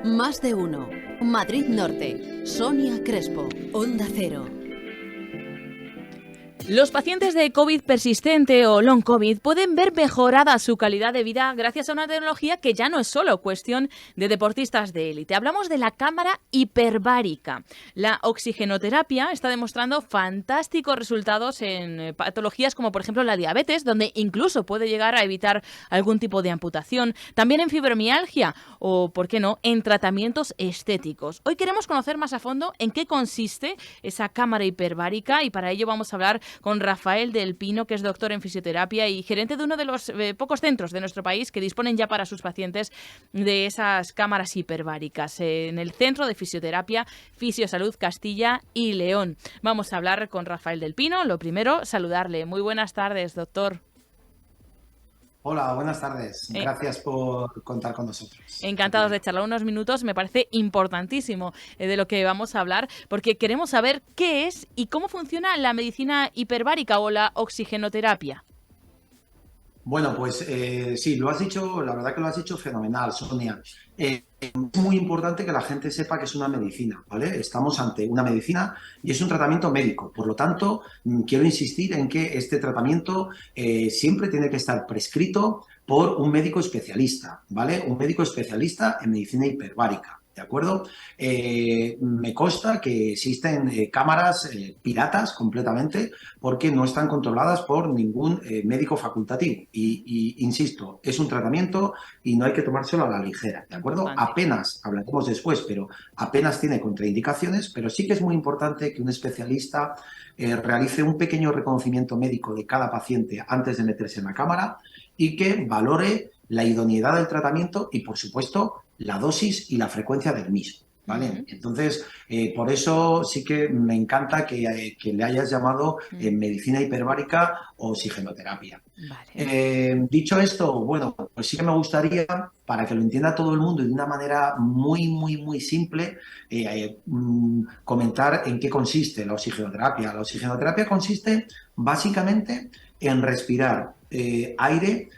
Más de uno. Madrid Norte. Sonia Crespo. Onda Cero. Los pacientes de COVID persistente o long COVID pueden ver mejorada su calidad de vida gracias a una tecnología que ya no es solo cuestión de deportistas de élite. Hablamos de la cámara hiperbárica. La oxigenoterapia está demostrando fantásticos resultados en patologías como por ejemplo la diabetes, donde incluso puede llegar a evitar algún tipo de amputación. También en fibromialgia o, por qué no, en tratamientos estéticos. Hoy queremos conocer más a fondo en qué consiste esa cámara hiperbárica y para ello vamos a hablar con Rafael del Pino, que es doctor en fisioterapia y gerente de uno de los pocos centros de nuestro país que disponen ya para sus pacientes de esas cámaras hiperbáricas en el Centro de Fisioterapia Fisiosalud Castilla y León. Vamos a hablar con Rafael del Pino. Lo primero, saludarle. Muy buenas tardes, doctor. Hola, buenas tardes. Gracias por contar con nosotros. Encantados de charlar unos minutos. Me parece importantísimo de lo que vamos a hablar, porque queremos saber qué es y cómo funciona la medicina hiperbárica o la oxigenoterapia. Bueno, pues sí, lo has dicho, la verdad que lo has dicho fenomenal, Sonia. Es muy importante que la gente sepa que es una medicina, ¿vale? Estamos ante una medicina y es un tratamiento médico. Por lo tanto, quiero insistir en que este tratamiento siempre tiene que estar prescrito por un médico especialista, ¿vale? Un médico especialista en medicina hiperbárica. ¿De acuerdo? Me consta que existen cámaras piratas completamente porque no están controladas por ningún médico facultativo. Y insisto, es un tratamiento y no hay que tomárselo a la ligera, ¿de acuerdo? Apenas, hablaremos después, pero apenas tiene contraindicaciones, pero sí que es muy importante que un especialista realice un pequeño reconocimiento médico de cada paciente antes de meterse en la cámara y que valore la idoneidad del tratamiento y, por supuesto, la dosis y la frecuencia del mismo, ¿vale? Entonces, por eso sí que me encanta que le hayas llamado medicina hiperbárica o oxigenoterapia. Vale. Dicho esto, bueno, pues sí que me gustaría, para que lo entienda todo el mundo y de una manera muy simple, comentar en qué consiste la oxigenoterapia. La oxigenoterapia consiste básicamente en respirar aire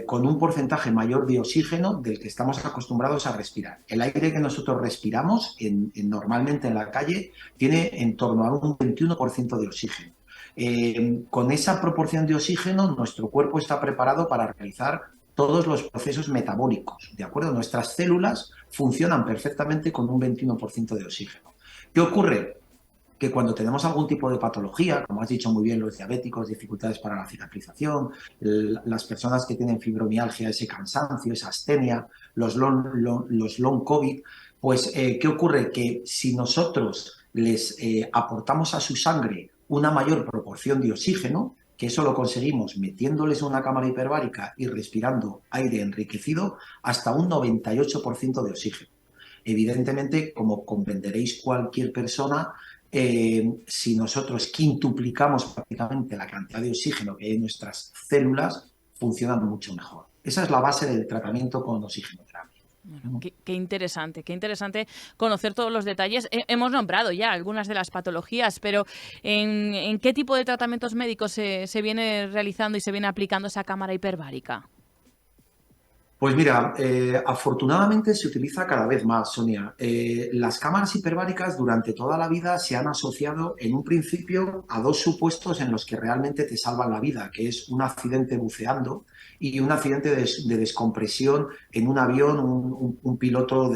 con un porcentaje mayor de oxígeno del que estamos acostumbrados a respirar. El aire que nosotros respiramos normalmente en la calle tiene en torno a un 21% de oxígeno. Con esa proporción de oxígeno, nuestro cuerpo está preparado para realizar todos los procesos metabólicos, ¿de acuerdo? Nuestras células funcionan perfectamente con un 21% de oxígeno. ¿Qué ocurre? Que cuando tenemos algún tipo de patología, como has dicho muy bien, los diabéticos, dificultades para la cicatrización, las personas que tienen fibromialgia, ese cansancio, esa astenia, los long COVID, pues ¿qué ocurre? Que si nosotros les aportamos a su sangre una mayor proporción de oxígeno, que eso lo conseguimos metiéndoles en una cámara hiperbárica y respirando aire enriquecido, hasta un 98% de oxígeno. Evidentemente, como comprenderéis cualquier persona, si nosotros quintuplicamos prácticamente la cantidad de oxígeno que hay en nuestras células, funcionan mucho mejor. Esa es la base del tratamiento con oxigenoterapia. Bueno, qué interesante conocer todos los detalles. Hemos nombrado ya algunas de las patologías, pero ¿en qué tipo de tratamientos médicos se viene realizando y se viene aplicando esa cámara hiperbárica? Pues mira, afortunadamente se utiliza cada vez más, Sonia. Las cámaras hiperbáricas durante toda la vida se han asociado en un principio a dos supuestos en los que realmente te salvan la vida, que es un accidente buceando y un accidente de descompresión en un avión, un piloto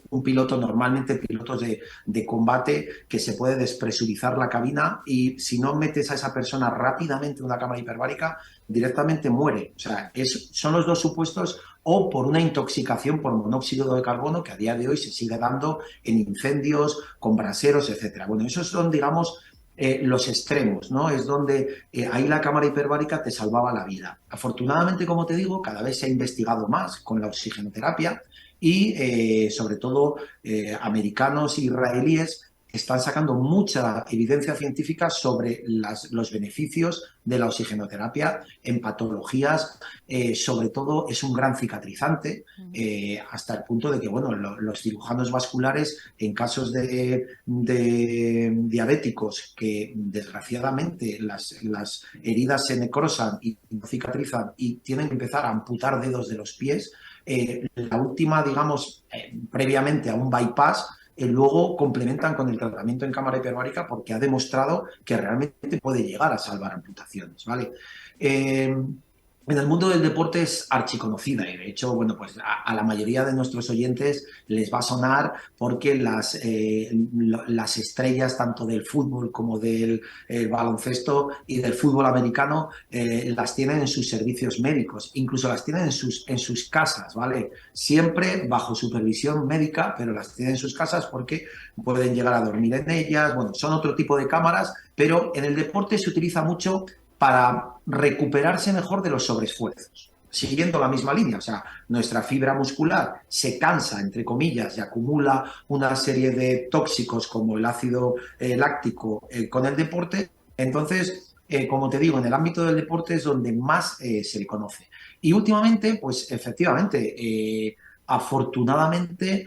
un piloto, normalmente pilotos de combate, que se puede despresurizar la cabina y si no metes a esa persona rápidamente en una cámara hiperbárica, directamente muere. O sea, son los dos supuestos, o por una intoxicación por monóxido de carbono que a día de hoy se sigue dando en incendios, con braseros, etcétera. Bueno, esos son, digamos, los extremos, ¿no? Es donde ahí la cámara hiperbárica te salvaba la vida. Afortunadamente, como te digo, cada vez se ha investigado más con la oxigenoterapia y sobre todo americanos e israelíes están sacando mucha evidencia científica sobre los beneficios de la oxigenoterapia en patologías. Sobre todo es un gran cicatrizante, hasta el punto de que bueno, los cirujanos vasculares en casos de diabéticos que desgraciadamente las heridas se necrosan y no cicatrizan y tienen que empezar a amputar dedos de los pies, la última, digamos, previamente a un bypass, luego complementan con el tratamiento en cámara hiperbárica porque ha demostrado que realmente puede llegar a salvar amputaciones, ¿vale? En el mundo del deporte es archiconocida y de hecho, bueno, pues a la mayoría de nuestros oyentes les va a sonar porque las estrellas tanto del fútbol como del baloncesto y del fútbol americano las tienen en sus servicios médicos, incluso las tienen en sus casas, ¿vale? Siempre bajo supervisión médica, pero las tienen en sus casas porque pueden llegar a dormir en ellas, bueno, son otro tipo de cámaras, pero en el deporte se utiliza mucho para recuperarse mejor de los sobreesfuerzos. Siguiendo la misma línea, o sea, nuestra fibra muscular se cansa, entre comillas, y acumula una serie de tóxicos como el ácido láctico con el deporte. Entonces, como te digo, en el ámbito del deporte es donde más se le conoce. Y últimamente, pues efectivamente, afortunadamente,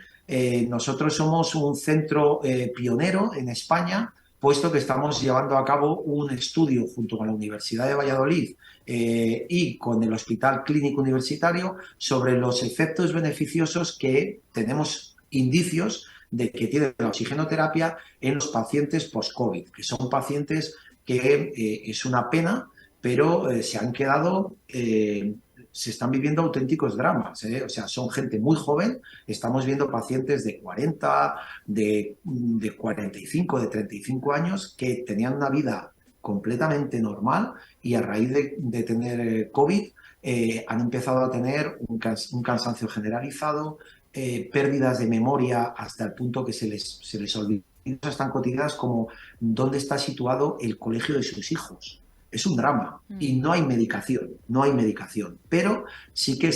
nosotros somos un centro pionero en España, puesto que estamos llevando a cabo un estudio junto con la Universidad de Valladolid y con el Hospital Clínico Universitario sobre los efectos beneficiosos que tenemos indicios de que tiene la oxigenoterapia en los pacientes post-COVID, que son pacientes que es una pena, pero se han quedado, se están viviendo auténticos dramas, o sea, son gente muy joven, estamos viendo pacientes de 40, de 45, de 35 años que tenían una vida completamente normal y a raíz de tener COVID han empezado a tener un cansancio generalizado, pérdidas de memoria hasta el punto que se les olvida cosas tan cotidianas como dónde está situado el colegio de sus hijos. Es un drama y no hay medicación, pero sí que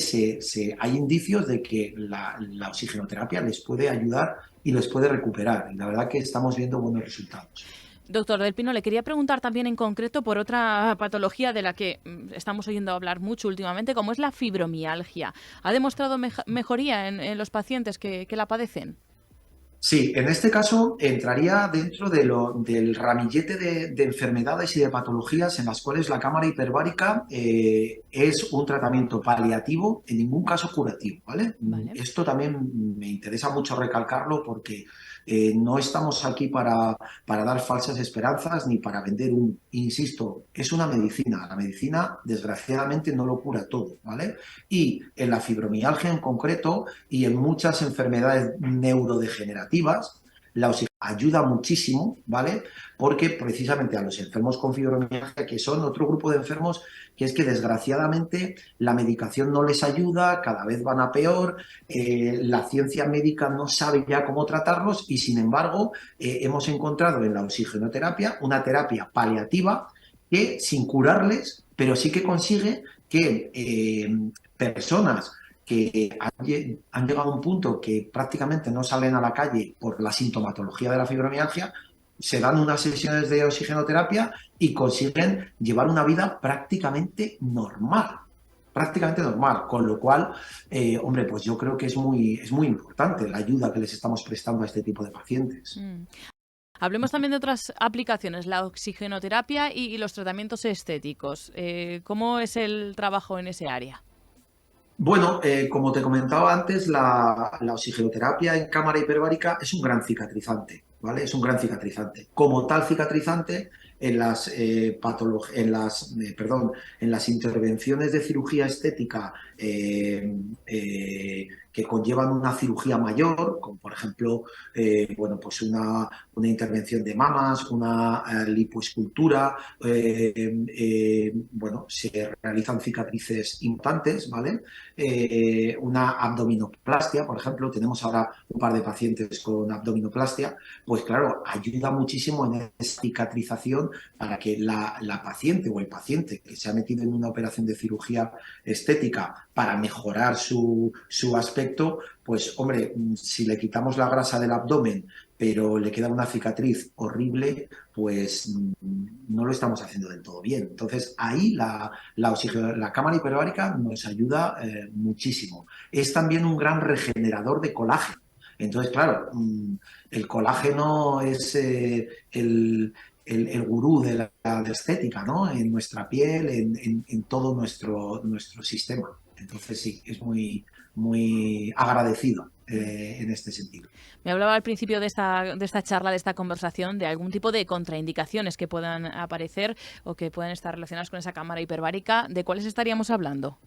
hay indicios de que la oxigenoterapia les puede ayudar y les puede recuperar. Y la verdad que estamos viendo buenos resultados. Doctor Del Pino, le quería preguntar también en concreto por otra patología de la que estamos oyendo hablar mucho últimamente, como es la fibromialgia. ¿Ha demostrado mejoría en los pacientes que la padecen? Sí, en este caso entraría dentro del ramillete de enfermedades y de patologías en las cuales la cámara hiperbárica es un tratamiento paliativo, en ningún caso curativo, ¿vale? Vale. Esto también me interesa mucho recalcarlo porque no estamos aquí para dar falsas esperanzas ni para vender insisto, es una medicina. La medicina, desgraciadamente, no lo cura todo, ¿vale? Y en la fibromialgia en concreto y en muchas enfermedades neurodegenerativas, la oxigenoterapia ayuda muchísimo, ¿vale? Porque precisamente a los enfermos con fibromialgia, que son otro grupo de enfermos que es que desgraciadamente la medicación no les ayuda, cada vez van a peor, la ciencia médica no sabe ya cómo tratarlos y sin embargo hemos encontrado en la oxigenoterapia una terapia paliativa que sin curarles, pero sí que consigue que personas que han llegado a un punto que prácticamente no salen a la calle por la sintomatología de la fibromialgia, se dan unas sesiones de oxigenoterapia y consiguen llevar una vida prácticamente normal, con lo cual, hombre, pues yo creo que es muy importante la ayuda que les estamos prestando a este tipo de pacientes. Hablemos también de otras aplicaciones, la oxigenoterapia y los tratamientos estéticos. ¿Cómo es el trabajo en ese área? Bueno, como te comentaba antes, la oxigenoterapia en cámara hiperbárica es un gran cicatrizante, ¿vale? Es un gran cicatrizante. Como tal cicatrizante, en las intervenciones de cirugía estética que conllevan una cirugía mayor, como por ejemplo, bueno, pues una intervención de mamas, una lipoescultura, bueno, se realizan cicatrices importantes, ¿vale? Una abdominoplastia, por ejemplo, tenemos ahora un par de pacientes con abdominoplastia, pues claro, ayuda muchísimo en esa cicatrización para que la paciente o el paciente que se ha metido en una operación de cirugía estética para mejorar su aspecto, pues hombre, si le quitamos la grasa del abdomen pero le queda una cicatriz horrible, pues no lo estamos haciendo del todo bien. Entonces, ahí la cámara hiperbárica nos ayuda muchísimo. Es también un gran regenerador de colágeno. Entonces, claro, el colágeno es el gurú de la estética, ¿no? En nuestra piel, en todo nuestro sistema. Entonces sí, es muy agradecido en este sentido. Me hablaba al principio de esta charla, de esta conversación, de algún tipo de contraindicaciones que puedan aparecer o que puedan estar relacionadas con esa cámara hiperbárica. ¿De cuáles estaríamos hablando?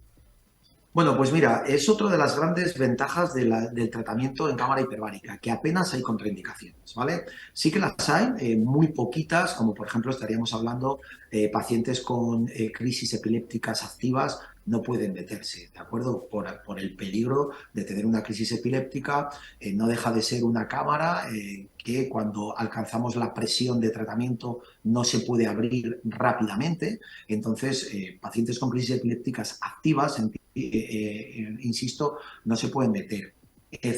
Bueno, pues mira, es otra de las grandes ventajas del tratamiento en cámara hiperbárica, que apenas hay contraindicaciones, ¿vale? Sí que las hay, muy poquitas, como por ejemplo estaríamos hablando pacientes con crisis epilépticas activas no pueden meterse, ¿de acuerdo? Por el peligro de tener una crisis epiléptica, no deja de ser una cámara que cuando alcanzamos la presión de tratamiento no se puede abrir rápidamente. Entonces, pacientes con crisis epilépticas activas, insisto, no se pueden meter.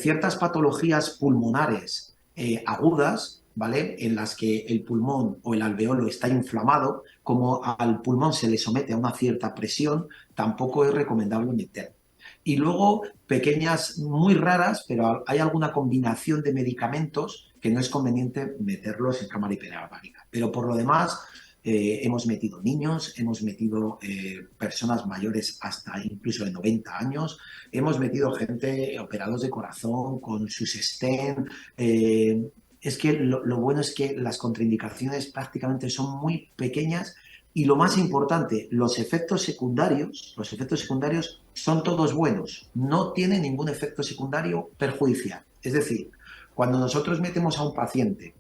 Ciertas patologías pulmonares agudas, ¿vale? En las que el pulmón o el alveolo está inflamado, como al pulmón se le somete a una cierta presión, tampoco es recomendable meter. Y luego, pequeñas, muy raras, pero hay alguna combinación de medicamentos que no es conveniente meterlos en cámara hiperbárica. Pero por lo demás, hemos metido niños, hemos metido personas mayores hasta incluso de 90 años, hemos metido gente operados de corazón con sus stent. Es que lo bueno es que las contraindicaciones prácticamente son muy pequeñas y lo más importante, los efectos secundarios son todos buenos, no tienen ningún efecto secundario perjudicial. Es decir, cuando nosotros metemos a un paciente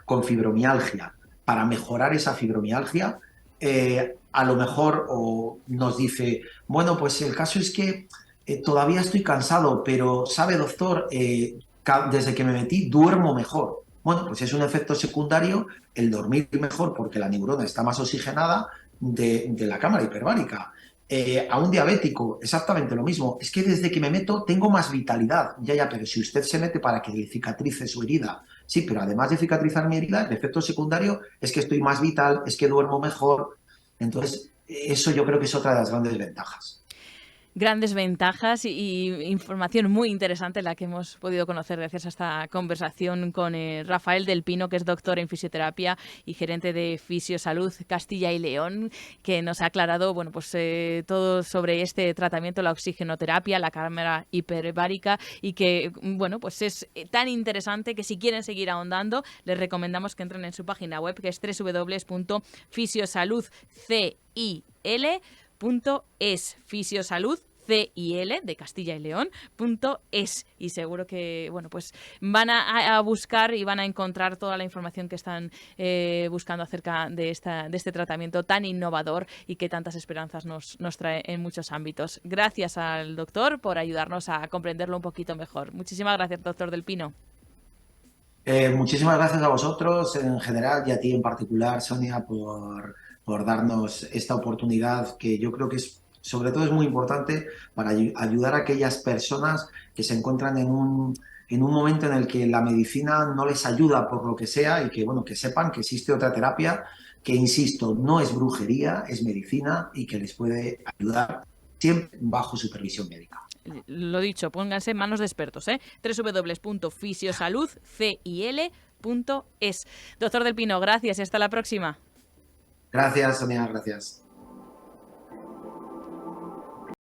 con fibromialgia para mejorar esa fibromialgia, a lo mejor nos dice, bueno, pues el caso es que todavía estoy cansado, pero sabe, doctor, desde que me metí duermo mejor. Bueno, pues es un efecto secundario el dormir mejor porque la neurona está más oxigenada de la cámara hiperbárica. A un diabético, exactamente lo mismo. Es que desde que me meto tengo más vitalidad. Ya, pero si usted se mete para que cicatrice su herida, sí, pero además de cicatrizar mi herida, el efecto secundario es que estoy más vital, es que duermo mejor. Entonces, eso yo creo que es otra de las grandes ventajas. Grandes ventajas y información muy interesante la que hemos podido conocer gracias a esta conversación con Rafael del Pino, que es doctor en fisioterapia y gerente de Fisiosalud Castilla y León, que nos ha aclarado todo sobre este tratamiento, la oxigenoterapia, la cámara hiperbárica, y que pues es tan interesante que si quieren seguir ahondando les recomendamos que entren en su página web, que es www.fisiosaludcil.es, Fisiosalud CIL de Castilla y León.es, y seguro que van a buscar y van a encontrar toda la información que están buscando acerca de este tratamiento tan innovador y que tantas esperanzas nos trae en muchos ámbitos. Gracias al doctor por ayudarnos a comprenderlo un poquito mejor. Muchísimas gracias, doctor del Pino. Muchísimas gracias a vosotros en general y a ti en particular, Sonia, por darnos esta oportunidad que yo creo que sobre todo es muy importante para ayudar a aquellas personas que se encuentran en un momento en el que la medicina no les ayuda por lo que sea y que sepan que existe otra terapia que, insisto, no es brujería, es medicina y que les puede ayudar siempre bajo supervisión médica. Lo dicho, pónganse en manos de expertos, www.fisiosaludcil.es. Doctor del Pino, gracias y hasta la próxima. Gracias, Sonia, gracias.